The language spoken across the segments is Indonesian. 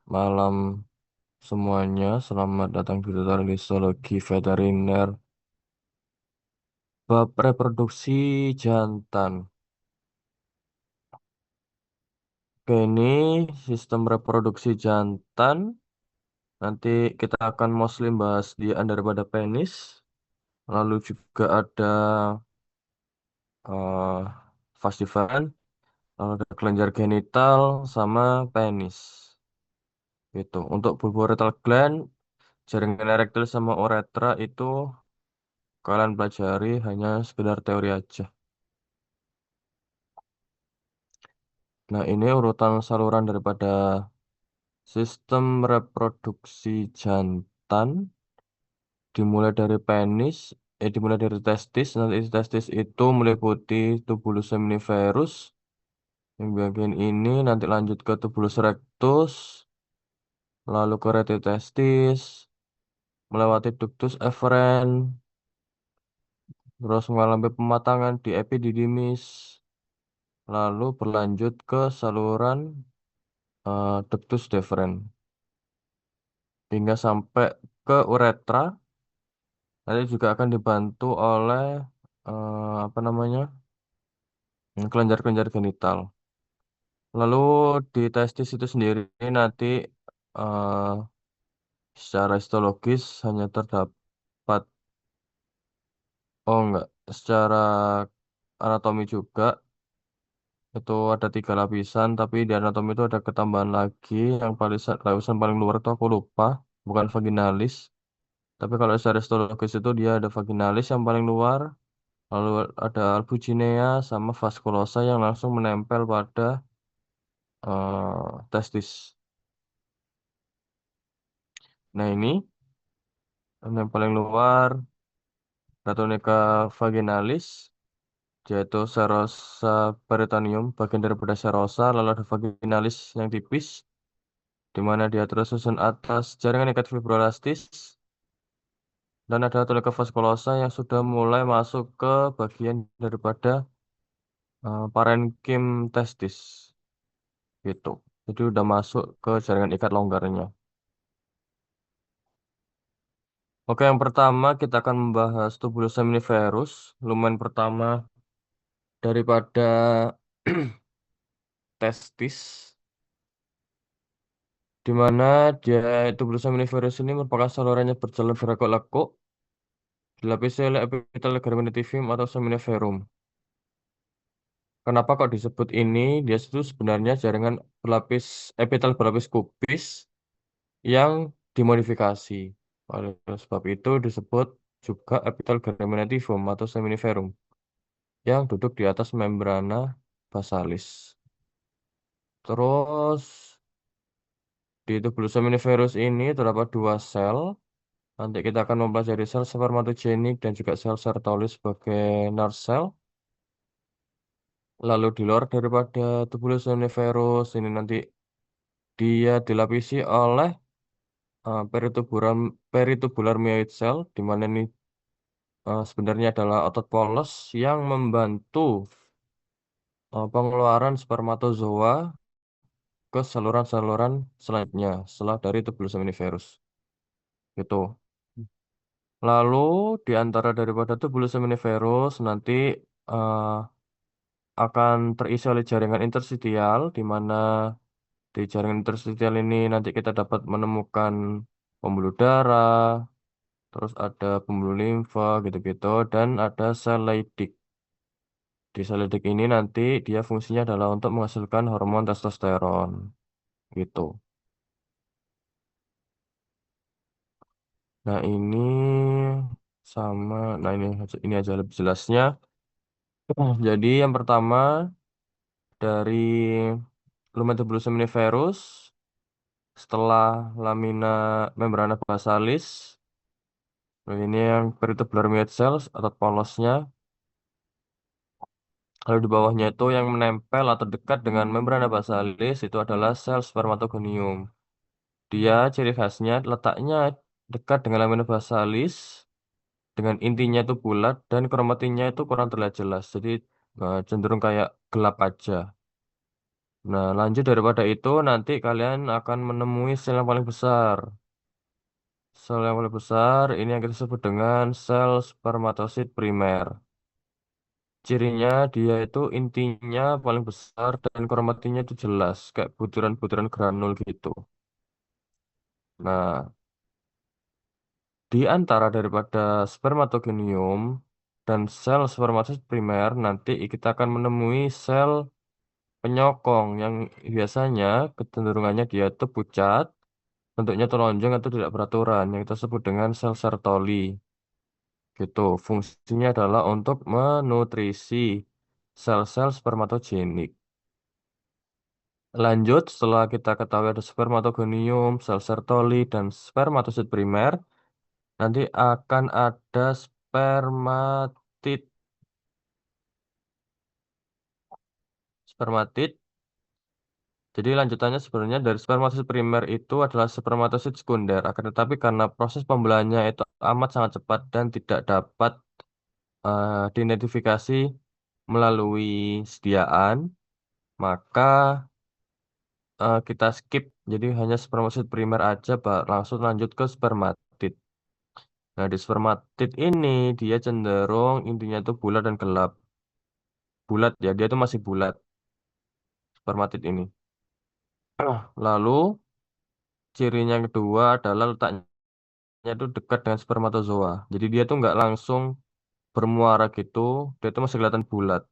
Malam semuanya, selamat datang di tutorial histologi veteriner bab reproduksi jantan. Oke, ini sistem reproduksi jantan. Nanti kita akan mostly bahas di daripada penis. Lalu juga ada uh, vas deferens, lalu ada kelenjar genital sama penis. Gitu. Untuk bulboretal gland, jaringan erektil sama uretra itu kalian pelajari hanya sekedar teori aja. Nah, ini urutan saluran daripada sistem reproduksi jantan dimulai dari penis, dimulai dari testis. Nanti testis itu meliputi tubulus seminiferus. Yang bagian ini nanti lanjut ke tubulus rectus, lalu ke rete testis, melewati ductus efferent, terus mengalami pematangan di epididymis, lalu berlanjut ke saluran ductus deferens hingga sampai ke uretra. Nanti juga akan dibantu oleh apa namanya kelenjar-kelenjar genital. Lalu di testis itu sendiri nanti eh, secara histologis hanya terdapat, oh enggak, secara anatomi juga itu ada 3 lapisan, tapi di anatomi itu ada ketambahan lagi yang paling lapisan paling luar itu aku lupa, bukan vaginalis. Tapi kalau secara histologis itu dia ada vaginalis yang paling luar. Lalu ada albuginea sama vaskulosa yang langsung menempel pada testis. Nah ini yang paling luar Ratonica vaginalis, yaitu serosa peritoneum, bagian daripada serosa. Lalu ada vaginalis yang tipis, di mana dia tersusun atas jaringan ikat fibroelastis. Dan ada tunica vaskulosa yang sudah mulai masuk ke bagian daripada parenkim testis. Gitu. Jadi udah masuk ke jaringan ikat longgarnya. Oke, yang pertama kita akan membahas tubulus seminiferus, lumen pertama daripada testis, di mana dia tubulus seminiferus ini merupakan salurannya berjalan berlekuk-lekuk, dilapisi oleh epitel germinativum atau seminiferum. Kenapa kok disebut ini? Dia itu sebenarnya jaringan berlapis epitel berlapis kubis yang dimodifikasi. Oleh sebab itu disebut juga epitel germinativum atau seminiferum yang duduk di atas membrana basalis. Terus di tubuh seminiferus ini terdapat 2 sel. Nanti kita akan mempelajari sel spermatogenik dan juga sel Sertoli sebagai nurse cell. Lalu di luar daripada tubuh seminiferus ini nanti dia dilapisi oleh peritubular myoid cell, di mana ini sebenarnya adalah otot polos yang membantu pengeluaran spermatozoa ke saluran-saluran selanjutnya setelah dari tubuh seminiferus. Gitu. Lalu di antara daripada tubuh seminiferus nanti eh, akan terisi oleh jaringan interstitial, di mana di jaringan interstitial ini nanti kita dapat menemukan pembuluh darah, terus ada pembuluh limfa gitu-gitu, dan ada sel Leydig. Di sel Leydig ini nanti dia fungsinya adalah untuk menghasilkan hormon testosteron gitu. Nah ini ini aja lebih jelasnya. Jadi yang pertama dari lumen tubular seminiferus, setelah lamina membrana basalis, lalu ini yang peritubular myoid cells atau polosnya. Lalu di bawahnya itu yang menempel atau dekat dengan membrana basalis itu adalah sel spermatogonium. Dia ciri khasnya letaknya dekat dengan lamina basalis, dengan intinya itu bulat dan kromatinnya itu kurang terlihat jelas. Jadi cenderung kayak gelap aja. Nah, lanjut daripada itu nanti kalian akan menemui sel yang paling besar. Sel yang paling besar ini yang kita sebut dengan sel spermatosit primer. Cirinya dia itu intinya paling besar dan kromatinya itu jelas, kayak butiran-butiran granul gitu. Nah, di antara daripada spermatogonium dan sel spermatosit primer nanti kita akan menemui sel penyokong yang biasanya kecenderungannya dia itu pucat, bentuknya teronjong atau tidak beraturan yang kita sebut dengan sel Sertoli. Gitu. Fungsinya adalah untuk menutrisi sel-sel spermatogenik. Lanjut, setelah kita ketahui ada spermatogonium, sel Sertoli, dan spermatosit primer, nanti akan ada spermatid. Spermatid. Jadi lanjutannya sebenarnya dari spermatosit primer itu adalah spermatosit sekunder. Akan tetapi karena proses pembelahannya itu amat sangat cepat dan tidak dapat diidentifikasi melalui sediaan, maka kita skip. Jadi hanya spermatosit primer aja, langsung lanjut ke spermatid. Nah, di spermatid ini dia cenderung intinya itu bulat dan gelap. Bulat ya, dia itu masih bulat spermatid ini. Lalu cirinya yang kedua adalah letaknya itu dekat dengan spermatozoa. Jadi dia tuh nggak langsung bermuara gitu, dia itu masih kelihatan bulat.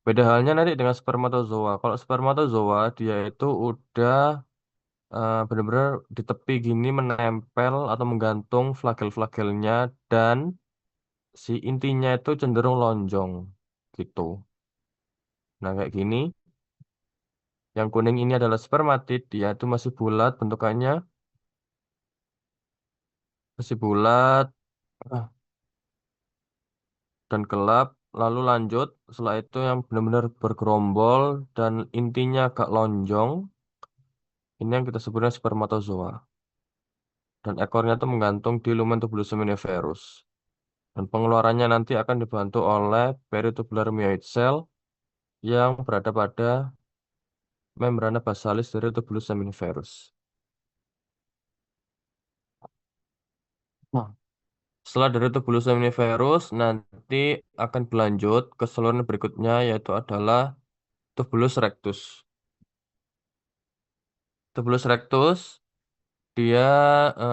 Beda halnya nanti dengan spermatozoa. Kalau spermatozoa dia itu udah benar-benar di tepi gini menempel atau menggantung flagel-flagelnya dan si intinya itu cenderung lonjong gitu. Nah kayak gini, yang kuning ini adalah spermatid, dia itu masih bulat bentukannya, masih bulat ah, dan gelap. Lalu lanjut, setelah itu yang benar-benar bergerombol dan intinya agak lonjong, ini yang kita sebutnya spermatozoa. Dan ekornya itu menggantung di lumen tubulus seminiferus. Dan pengeluarannya nanti akan dibantu oleh peritubular myoid cell yang berada pada membrana basalis dari tubulus seminiferus. Nah, setelah dari tubulus seminiferus nanti akan berlanjut ke saluran berikutnya yaitu adalah tubulus rectus. Tubulus rectus dia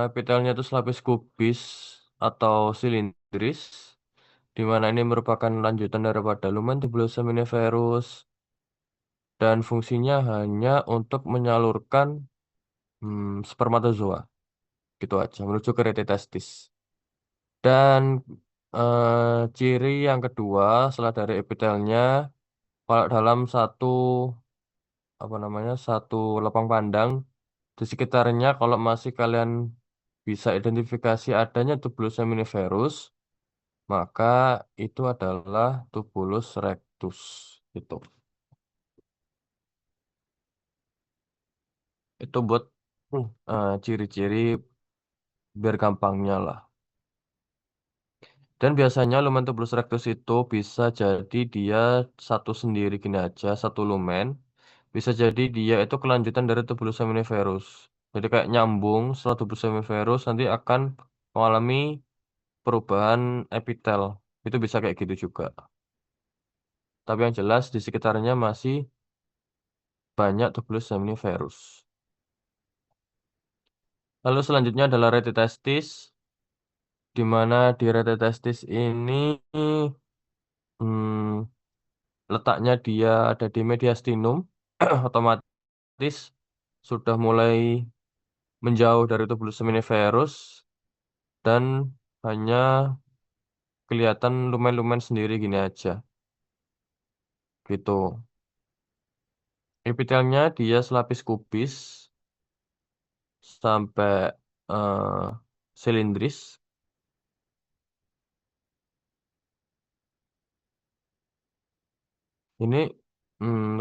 epitelnya itu selapis kubis atau silindris, di mana ini merupakan lanjutan daripada lumen tubulus seminiferus dan fungsinya hanya untuk menyalurkan spermatozoa gitu aja menuju ke rete testis. Dan ciri yang kedua setelah dari epitelnya, kalau dalam satu apa namanya satu lapang pandang di sekitarnya, kalau masih kalian bisa identifikasi adanya tubulus seminiferus, maka itu adalah tubulus rectus gitu. Itu buat ciri-ciri biar gampangnya lah. Dan biasanya lumen tubulus rectus itu bisa jadi dia satu sendiri gini aja, satu lumen. Bisa jadi dia itu kelanjutan dari tubulus seminiferus. Jadi kayak nyambung setelah tubulus seminiferus nanti akan mengalami perubahan epitel. Itu bisa kayak gitu juga. Tapi yang jelas di sekitarnya masih banyak tubulus seminiferus. Lalu selanjutnya adalah retitestis, di mana di retitestis ini hmm, letaknya dia ada di mediastinum, otomatis sudah mulai menjauh dari tubulus seminiferus dan hanya kelihatan lumen-lumen sendiri gini aja. Gitu. Epitelnya dia selapis kubis sampai eh, silindris. Ini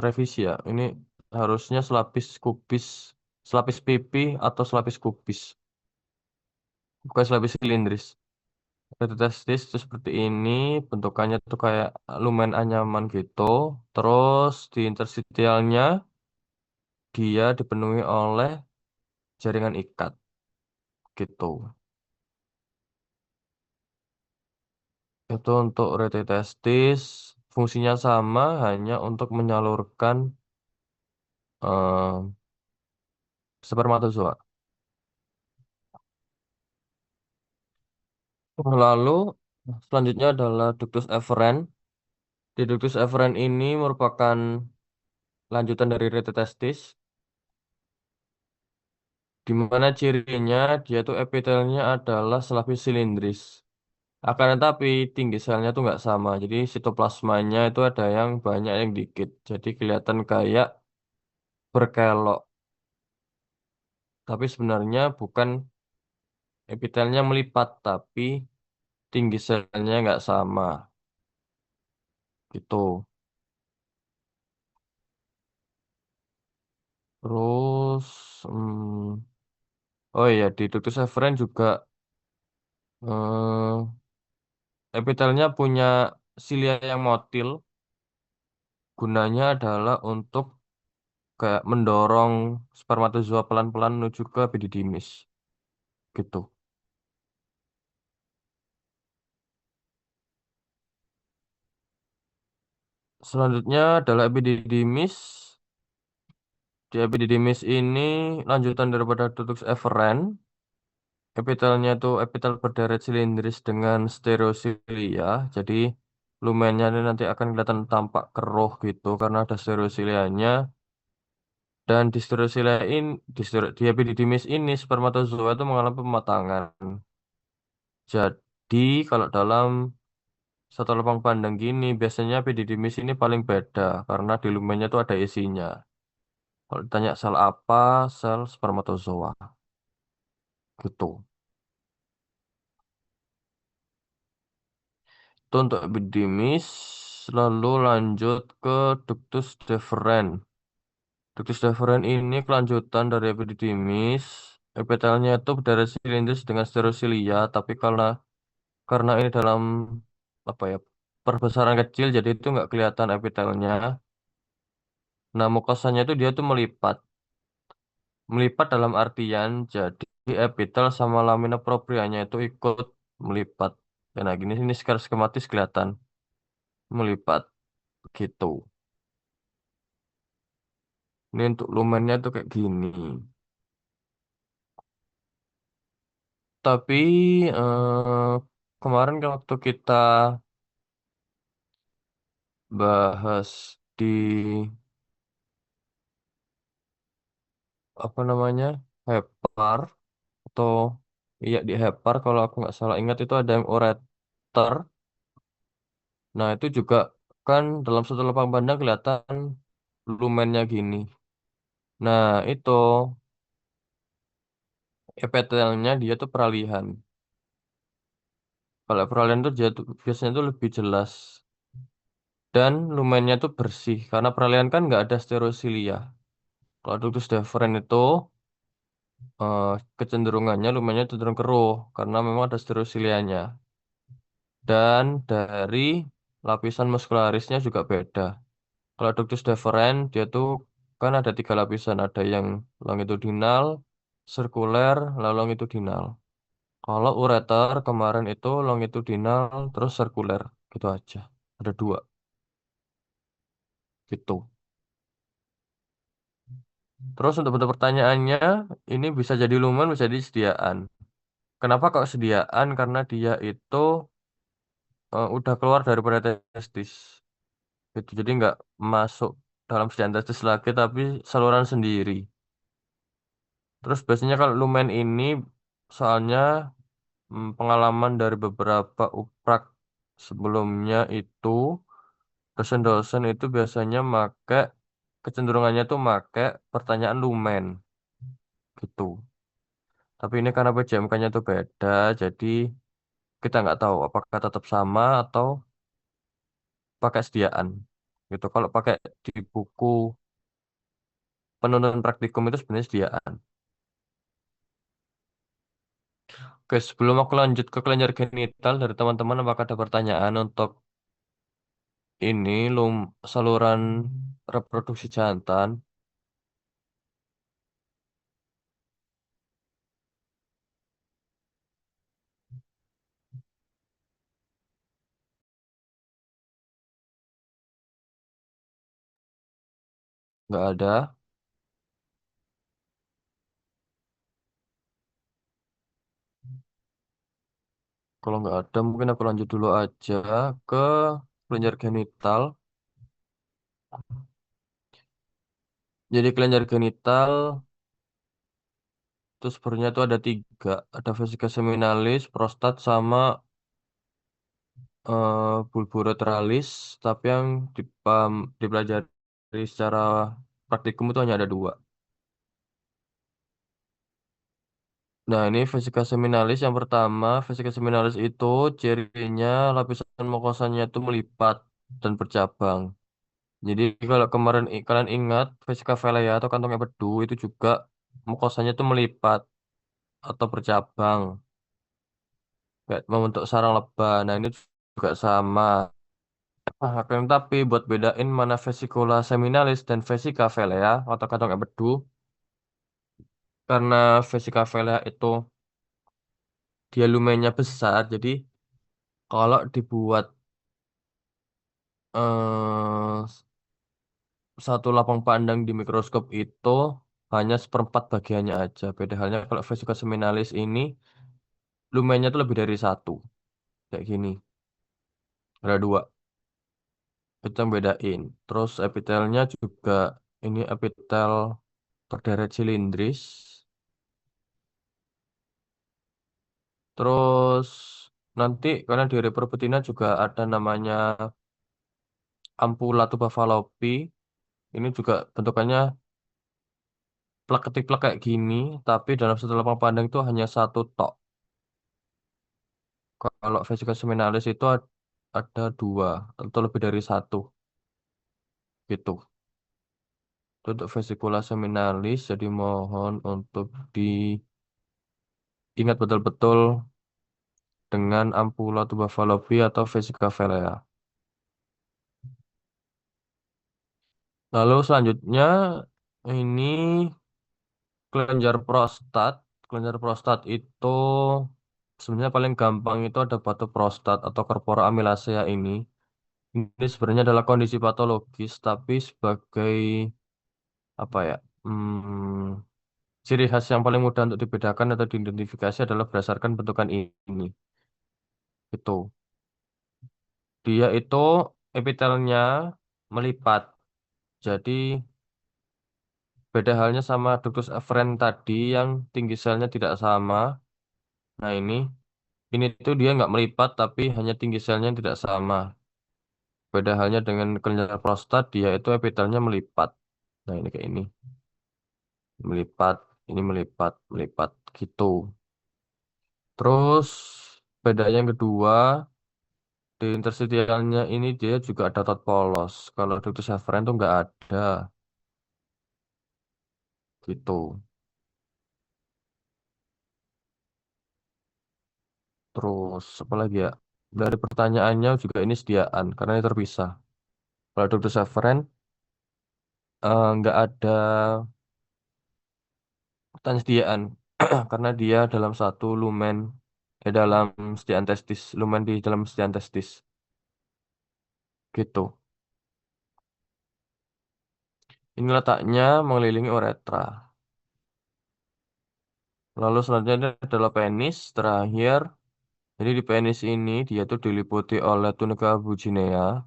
revisi ya. Ini harusnya selapis kubis, selapis pipi atau selapis kubis, bukan selapis silindris. Testis itu seperti ini, bentukannya tuh kayak lumen anyaman gitu. Terus di interstitialnya dia dipenuhi oleh jaringan ikat gitu. Itu untuk rete testis, fungsinya sama hanya untuk menyalurkan eh, spermatozoa. Lalu selanjutnya adalah ductus efferent. Di ductus efferent ini merupakan lanjutan dari rete testis, di mana cirinya dia tuh epitelnya adalah selapis silindris. Akan tetapi tinggi selnya tuh nggak sama. Jadi sitoplasmanya itu ada yang banyak yang dikit. Jadi kelihatan kayak berkelok. Tapi sebenarnya bukan epitelnya melipat, tapi tinggi selnya nggak sama. Gitu. Terus, oh iya di ductus efferent juga eh, epitelnya punya silia yang motil. Gunanya adalah untuk kayak mendorong spermatozoa pelan-pelan menuju ke epididymis. Gitu. Selanjutnya adalah epididymis. Di epididymis ini lanjutan daripada ductus efferent. Epitelnya itu epitel berderet silindris dengan stereosilia. Jadi lumennya ini nanti akan kelihatan tampak keruh gitu karena ada stereosilianya. Dan di stereosilia ini, di epididymis ini spermatozoa itu mengalami pematangan. Jadi kalau dalam satu lapang pandang gini, biasanya epididymis ini paling beda karena di lumennya itu ada isinya. Kalau ditanya sel apa, sel spermatozoa. Gitu. Itu untuk epididymis. Lalu lanjut ke ductus deferens. Ductus deferens ini kelanjutan dari epididymis. Epitelnya itu berdarah silindris dengan sterosilia, tapi karena ini dalam apa ya perbesaran kecil, jadi itu nggak kelihatan epitelnya. Nah, mukosanya itu dia tuh melipat. Melipat dalam artian jadi epitel sama lamina proprianya itu ikut melipat. Ya, nah, gini ini secara skematis kelihatan melipat gitu. Ini untuk lumennya tuh kayak gini. Tapi kemarin kan waktu kita bahas di apa namanya Hepar atau iya di Hepar kalau aku nggak salah ingat itu ada yang ureter. Nah itu juga kan dalam satu lapang pandang kelihatan lumennya gini. Nah itu epitelnya dia tuh peralihan. Kalau peralihan tuh dia tuh biasanya tuh lebih jelas dan lumennya tuh bersih karena peralihan kan nggak ada sterosilia. Kalau ductus deferens itu eh, kecenderungannya lumennya cenderung keruh karena memang ada sterosilianya. Dan dari lapisan muskularisnya juga beda. Kalau ductus deferens dia tuh kan ada tiga lapisan, ada yang longitudinal, sirkuler, lalu longitudinal. Kalau ureter kemarin itu longitudinal terus sirkuler, gitu aja. Ada dua, gitu. Terus untuk bentuk pertanyaannya, ini bisa jadi lumen, bisa jadi sediaan. Kenapa kok sediaan? Karena dia itu udah keluar daripada testis. Gitu. Jadi nggak masuk dalam sediaan testis lagi, tapi saluran sendiri. Terus biasanya kalau lumen ini, soalnya pengalaman dari beberapa uprak sebelumnya itu, dosen-dosen itu biasanya kecenderungannya tuh make pertanyaan lumen, gitu. Tapi ini karena PJMK-nya tuh beda, jadi kita nggak tahu apakah tetap sama atau pakai sediaan. Gitu. Kalau pakai di buku penuntun praktikum itu sebenarnya sediaan. Oke, sebelum aku lanjut ke kelenjar genital dari teman-teman, apakah ada pertanyaan untuk ini saluran reproduksi jantan? Nggak ada. Kalau nggak ada, mungkin aku lanjut dulu aja ke kelenjar genital. Jadi kelenjar genital itu sebenarnya itu ada tiga. Ada vesika seminalis, prostat, sama bulboreteralis. Tapi yang dipelajari secara praktikum itu hanya ada dua. Nah, ini vesika seminalis yang pertama. Vesika seminalis itu cirinya lapisan mukosanya itu melipat dan bercabang. Jadi kalau kemarin kalian ingat vesika velea atau kantong empedu itu juga mukosanya itu melipat atau bercabang kayak membentuk sarang lebah. Nah, ini juga sama. Tapi buat bedain mana vesicula seminalis dan vesika velea atau kantong empedu, karena vesika velea itu dia lumennya besar, jadi kalau dibuat eh, satu lapang pandang di mikroskop itu hanya seperempat bagiannya aja. Beda halnya kalau vesika seminalis ini lumennya itu lebih dari satu, kayak gini. Ada dua, itu yang bedain. Terus epitelnya juga ini epitel berderet silindris. Terus nanti karena di Reper betina juga ada namanya ampula tuba fallopi. Ini juga bentukannya plak ketiplek kayak gini, tapi dalam satu lapang pandang itu hanya satu tok. Kalau vesika seminalis itu ada dua atau lebih dari satu gitu. Itu untuk vesikula seminalis, jadi mohon untuk diingat betul-betul dengan ampula tuba fallopi atau vesika velea. Lalu selanjutnya ini kelenjar prostat. Kelenjar prostat itu sebenarnya paling gampang itu ada batu prostat atau corpora amylacea ini. Ini sebenarnya adalah kondisi patologis, tapi sebagai apa ya? Ciri khas yang paling mudah untuk dibedakan atau diidentifikasi adalah berdasarkan bentukan ini. Itu. Dia itu epitelnya melipat. Jadi beda halnya sama ductus efferent tadi yang tinggi selnya tidak sama. Nah, ini tuh dia nggak melipat tapi hanya tinggi selnya yang tidak sama. Beda halnya dengan kelenjar prostat, dia itu epitelnya melipat. Nah, ini kayak ini. Melipat, ini melipat, melipat gitu. Terus beda yang kedua, di interstitialnya ini dia juga ada tot polos. Kalau ductus efferent tuh nggak ada gitu. Terus apa lagi ya? Dari pertanyaannya juga ini sediaan karena ini terpisah. Kalau ductus efferent nggak ada pertanyaan sediaan karena dia dalam satu lumen dalam sediaan testis, lumen di dalam sediaan testis gitu. Ini letaknya mengelilingi uretra. Lalu selanjutnya ini adalah penis terakhir. Jadi di penis ini dia tuh diliputi oleh tunika buginea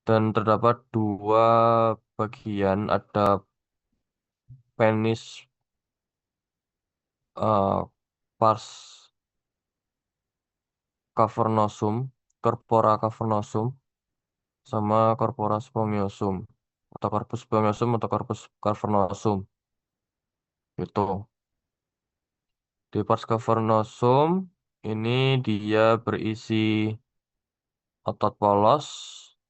dan terdapat dua bagian, ada penis pars cavernosum, corpora cavernosum, sama corpora spongiosum atau corpus spongiosum atau corpus cavernosum itu. Di pars cavernosum ini dia berisi otot polos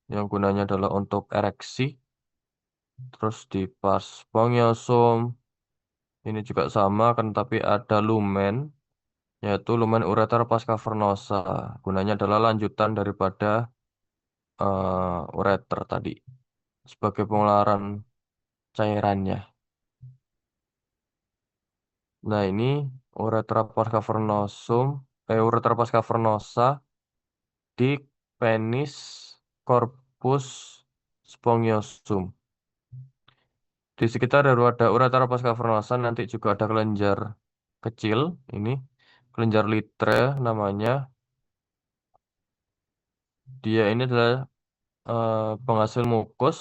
yang gunanya adalah untuk ereksi. Terus di pars spongiosum ini juga sama kan, tapi ada lumen, yaitu lumen ureter pars cavernosa. Gunanya adalah lanjutan daripada ureter tadi sebagai pengeluaran cairannya. Nah, ini uretra pars cavernosum, uretra pars cavernosa di penis corpus spongiosum. Di sekitar ada uretra pas kavernosa, nanti juga ada kelenjar kecil. Ini kelenjar litre namanya. Dia ini adalah penghasil mukus,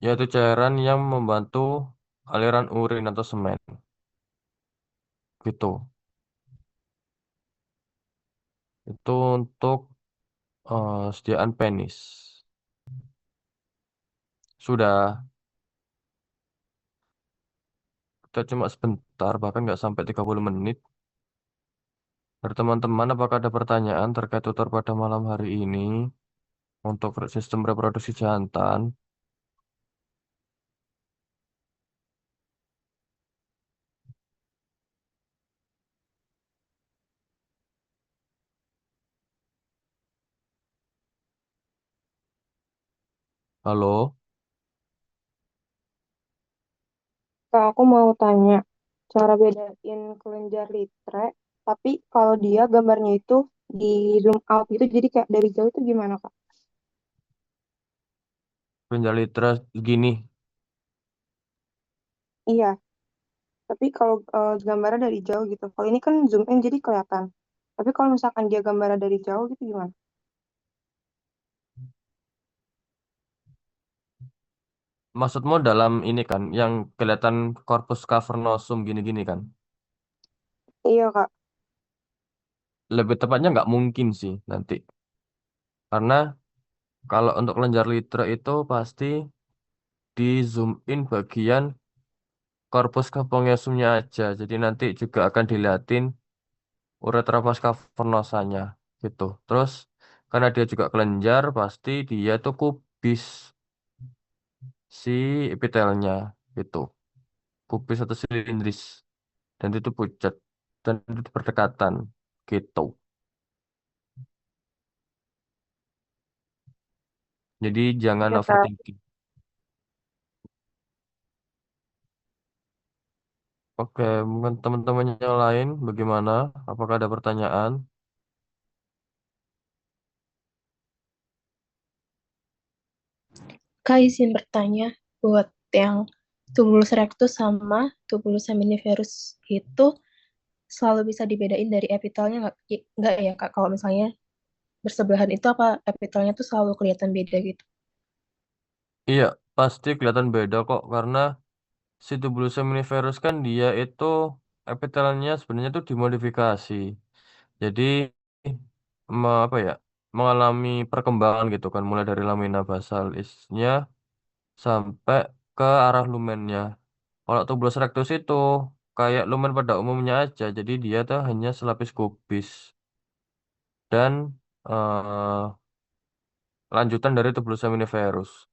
yaitu cairan yang membantu aliran urin atau semen. Gitu. Itu untuk sediaan penis. Sudah, kita cuma sebentar, bahkan nggak sampai 30 menit. Dari teman-teman, apakah ada pertanyaan terkait tutor pada malam hari ini untuk sistem reproduksi jantan? Halo? Kak, aku mau tanya cara bedain kelenjar litre, tapi kalau dia gambarnya itu di zoom out gitu, jadi kayak dari jauh itu gimana, Kak? Penjalitra gini, Iya, tapi kalau gambarnya dari jauh gitu. Kalau ini kan zoom in jadi kelihatan. Tapi kalau misalkan dia gambarnya dari jauh gitu gimana? maksudmu dalam ini kan, yang kelihatan corpus cavernosum gini-gini kan? Iya, Kak. Lebih tepatnya nggak mungkin sih nanti. Karena kalau untuk kelenjar litre itu pasti di zoom in bagian corpus cavernosumnya aja. Jadi nanti juga akan dilihatin uretra vas cavernosanya gitu. Terus karena dia juga kelenjar, pasti dia tuh kubis si epitelnya gitu. Kubis atau silindris. Dan itu pucat. Dan itu berdekatan gitu. Jadi jangan Iya, Kak. overthinking. Oke, mungkin teman-teman yang lain bagaimana? Apakah ada pertanyaan? Kak izin bertanya buat yang tubulus rectus sama tubulus seminiferus itu selalu bisa dibedain dari epitelnya nggak ya Kak? Kalau misalnya bersebelahan itu apa epitelnya tuh selalu kelihatan beda gitu? Iya, pasti kelihatan beda kok karena si tubulus seminiferus kan dia itu epitelnya sebenarnya itu dimodifikasi. Jadi apa ya? Mengalami perkembangan gitu kan mulai dari lamina basalisnya sampai ke arah lumennya. Kalau tubulus rectus itu kayak lumen pada umumnya aja. Jadi dia tuh hanya selapis kubis dan lanjutan dari tubulus seminiferus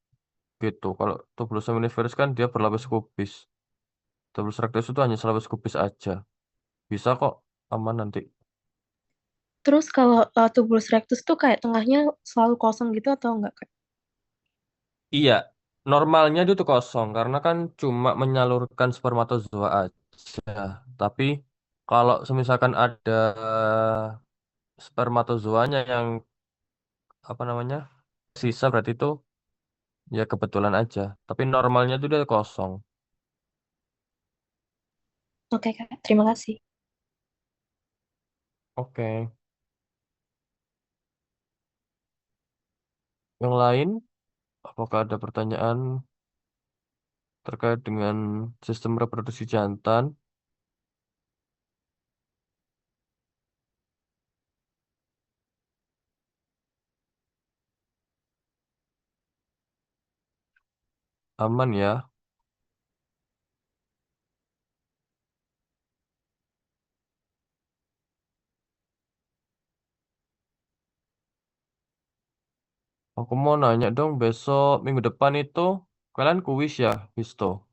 gitu. Kalau tubulus seminiferus kan dia berlapis kubis. Tubulus rectus itu hanya selapis kubis aja. Bisa kok aman nanti. Terus kalau tubulus rectus tuh kayak tengahnya selalu kosong gitu atau enggak Kak? Iya, normalnya itu tuh kosong karena kan cuma menyalurkan spermatozoa aja. Tapi kalau misalkan ada spermatozoanya yang apa namanya sisa berarti itu ya kebetulan aja. Tapi normalnya itu dia kosong. Oke Kak, terima kasih. Oke. Yang lain, apakah ada pertanyaan terkait dengan sistem reproduksi jantan? Aman ya. Aku mau nanya dong, besok minggu depan itu kalian kuis ya, Histo?